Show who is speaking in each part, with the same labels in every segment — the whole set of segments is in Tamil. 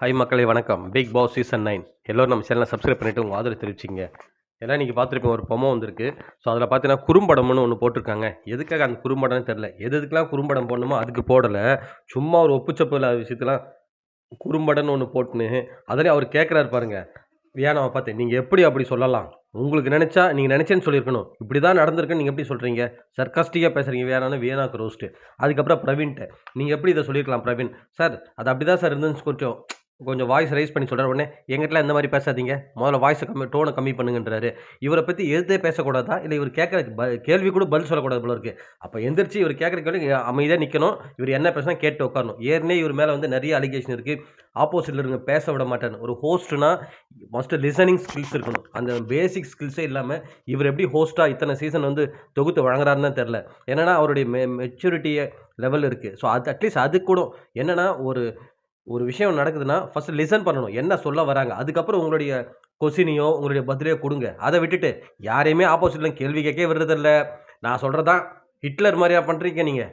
Speaker 1: ஹாய் மக்களே வணக்கம். பிக் பாஸ் சீசன் 9 எல்லோரும் நம்ம சேனலை சப்ஸ்கிரைப் பண்ணிவிட்டு உங்கள் ஆதரவு தெரிவிச்சிங்க. எல்லாம் நீங்கள் பார்த்துருப்பீங்க, ஒரு பொம்மை வந்திருக்கு. ஸோ அதில் பார்த்தீங்கன்னா குறும்படம்னு ஒன்று போட்டிருக்காங்க. எதுக்காக அந்த குறும்படம்னு தெரில. எதுக்கெல்லாம் குறும்படம் போடணுமோ அதுக்கு போடலை. சும்மா ஒரு ஒப்புச்சப்பு இல்லாத விஷயத்தெல்லாம் குறும்படம்னு ஒன்று போட்டுன்னு அதிலே அவர் கேட்குறாரு பாருங்க. வியானாவை பார்த்து, நீங்கள் எப்படி அப்படி சொல்லலாம்? உங்களுக்கு நினச்சா நீங்கள் நினச்சேன்னு சொல்லியிருக்கணும். இப்படி தான் நடந்திருக்குன்னு நீங்கள் எப்படி சொல்கிறீங்க? சர்க்காஸ்டிக்கா பேசுகிறீங்க வியானான்னு வியானாக்கு ரோஸ்ட்டு. அதுக்கப்புறம் பிரவீன்ட்ட, நீங்கள் எப்படி இதை சொல்லியிருக்கலாம் பிரவீன்? சார் அது அப்படி தான் சார் இருந்துச்சு. கொஞ்சம் கொஞ்சம் வாய்ஸ் ரைஸ் பண்ணி சொல்கிறார். உடனே எங்கிட்டலாம் இந்த மாதிரி பேசாதீங்க, முதல்ல வாய்ஸை டோனை கம்மி பண்ணுங்கன்றாரு. இவரை பற்றி எதிர்த்தே பேசக்கூடாதா? இல்லை இவர் கேட்குற கேள்வி கூட பதில் சொல்லக்கூடாது போல இருக்குது. அப்போ எந்திரிச்சு இவர் கேட்குற கேள்வி அமைதியாக நிற்கணும். இவர் என்ன பேசினா கேட்டு உட்காரணும். ஏற்கனவே இவர் மேலே வந்து நிறைய அலிகேஷன் இருக்குது. ஆப்போசிட்டில் இருக்க பேச விட மாட்டார். ஒரு ஹோஸ்ட்னா மஸ்ட் லிசனிங் ஸ்கில்ஸ் இருக்கணும். அந்த பேசிக் ஸ்கில்ஸே இல்லாமல் இவர் எப்படி ஹோஸ்ட்டாக இத்தனை சீசன் வந்து தொகுத்து வழங்குறாருன்னு தான் தெரில. என்னென்னா அவருடைய மெச்சூரிட்டியை லெவல் இருக்குது. ஸோ அது அட்லீஸ்ட் அது கூட என்னென்னா ஒரு விஷயம் நடக்குதுன்னா ஃபர்ஸ்ட் லிசன் பண்ணணும். என்ன சொல்ல வராங்க. அதுக்கப்புறம் உங்களுடைய கொஸ்டினையோ, உங்களுடைய பதிலையோ குடுங்க. அத விட்டுட்டு யாரையுமே ஆப்போசிட்ல கேள்வி கேட்கவே விடுறதில்ல. நான் சொல்றது தான் ஹிட்லர் மாரியா பண்றீங்க நீங்க?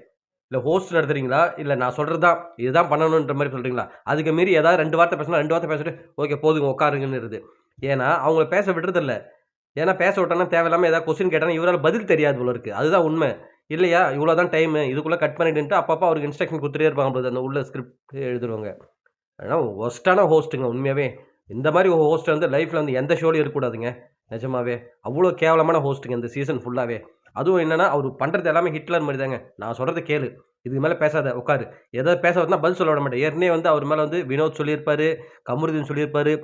Speaker 1: இல்ல ஹோஸ்ட் நடத்துறீங்களா? இல்ல நான் சொல்றது தான் இதுதான் பண்ணணுன்ற மாரி சொல்றீங்களா? அதுக்கு மீறி ஏதாவது 2 வார்த்தை பேசினா 2 வார்த்தை பேசிட்டு, ஓகே போதுங்க உட்காருங்கன்னுருது. ஏன்னா, அவங்கள பேச விடுறதில்ல. ஏன்னா பேச விட்டோம்னா தேவையில்லாம ஏதாவது கொஸ்டின் கேட்டாங்கன்னா இவரால பதில் தெரியாது போல இருக்கு. அதுதான் உண்மை. இல்லையா? இவ்வளோ தான் டைமு. இதுக்குள்ள கட் பண்ணிடுன்ட்டு அப்பப்போ அவருக்கு இன்ஸ்ட்ரக்ஷன் குடுத்துட்டே இருப்பாங்க போல அந்த உள்ள ஸ்கிரிப்ட் எழுதுறவங்க. ஆனா வொர்ஸ்ட்டான ஹோஸ்ட்டுங்க உண்மையாவே. இந்த மாரி ஒரு ஹோஸ்ட் வந்து லைஃப்ல வந்து எந்த ஷோலயும் இருக்கக்கூடாதுங்க. நிஜமாவே. அவ்ளோ கேவலமான ஹோஸ்ட்டுங்க இந்த சீசன் ஃபுல்லாவே. அதுவும் என்னன்னா, அவரு பண்றது எல்லாமே ஹிட்லர் மாரி தாங்க. நான் சொல்றத கேளு. இதுக்கு மேல பேசாத உட்காரு. ஏதாவது பேச வந்தா பதில் சொல்ல விட மாட்டேன். ஏற்கனவே வந்து அவர் மேல வந்து வினோத் சொல்லியிருப்பாரு, கமருதீன் சொல்லியிருப்பாரு,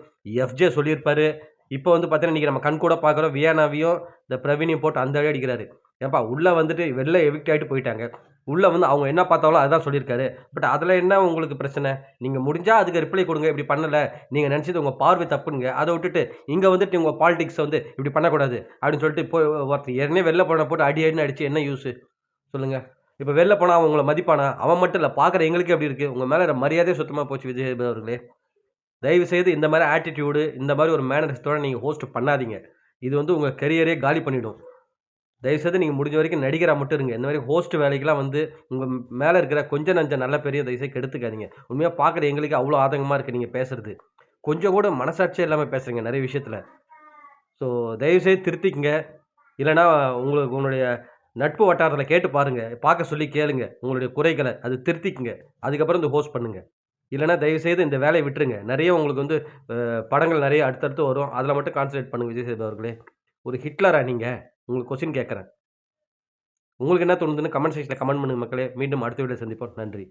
Speaker 1: எஃப்ஜே சொல்லியிருப்பாரு. இப்போ வந்து பார்த்தீங்கன்னா, இன்னைக்கு நம்ம கண்கூட பார்க்குறோம் வியானாவையும், இந்த பிரவீனையும் போட்டு அந்த அடி அடிக்கிறாரு. ஏம்பா உள்ள வந்துட்டு வெளில எவிக்ட் ஆயிட்டு போயிட்டாங்க. உள்ள வந்து அவங்க என்ன பார்த்தாங்களோ அதுதான் சொல்லியிருக்காரு. பட் அதுல என்ன உங்களுக்கு பிரச்சனை? நீங்க முடிஞ்சா அதுக்கு ரிப்ளை குடுங்க. இப்படி பண்ணல. நீங்க நெனச்சது உங்க பார்வை தப்புங்க. அத விட்டுட்டு இங்க வந்துட்டு உங்க பாலிடிக்ஸ வந்து இப்படி பண்ணக்கூடாது அப்படின்னு சொல்லிட்டு போய் ஒருத்தன் ஏற்கனவே வெளில போன போட்டு அடி அடின்னு அடிச்சு என்ன யூஸு? சொல்லுங்க. இப்ப வெளில போனா அவன் உங்கள மதிப்பானா? அவன் மட்டும் இல்ல. பார்க்குற எங்களுக்கே அப்படி இருக்கு. உங்க மேல மரியாதையே சுத்தமா போச்சு விஜய் சேதுபதி அவர்களே. தயவு செய்து இந்த மாரி ஆட்டிட்யூடு, இந்த மாரி ஒரு மேனரிசத்தோட நீங்க ஹோஸ்ட் பண்ணாதீங்க. இது வந்து உங்க கரியரே காலி பண்ணிடும். தயவுசெய்து நீங்க முடிஞ்ச வரைக்கும் நடிகரா மட்டும் இருங்க. இந்த மாரி ஹோஸ்ட் வேலைக்கெல்லாம் வந்து உங்க மேல இருக்கிற கொஞ்ச நஞ்ச நல்ல பேரையும் தயவுசெய்து கெடுத்துக்காதீங்க. உண்மையா பார்க்குற எங்களுக்கு அவ்ளோ ஆதங்கமா இருக்கு நீங்க பேசுறது. கொஞ்சம் கூட மனசாட்சியே இல்லாம பேசுறீங்க நெறைய விஷயத்துல. ஸோ தயவுசெய்து திருத்திக்கங்க. இல்லன்னா உங்களுக்கு உங்களுடைய நட்பு வட்டாரத்துல கேட்டு பாருங்க. பார்க்க சொல்லி கேளுங்க. உங்களுடைய குறைகள. அது திருத்திக்கங்க. அதுக்கப்புறம் இந்த ஹோஸ்ட் பண்ணுங்க. இல்லன்னா தயவுசெய்து இந்த வேலைய விட்டுருங்க. நெறைய உங்களுக்கு வந்து படங்கள் நெறைய அடுத்தடுத்து வரும். அதுல மட்டும் கான்சன்ட்ரேட் பண்ணுங்க விஜய் சேதுபதி அவர்களே. ஒரு ஹிட்லரா நீங்க? உங்களுக்கு கொஸ்டின் கேட்கறேன். உங்களுக்கு என்ன தோணுதுன்னு கமெண்ட் செக்ஷன்ல கமெண்ட் பண்ணுங்க மக்களே. மீண்டும் அடுத்த வீடியோல சந்திப்போம். நன்றி.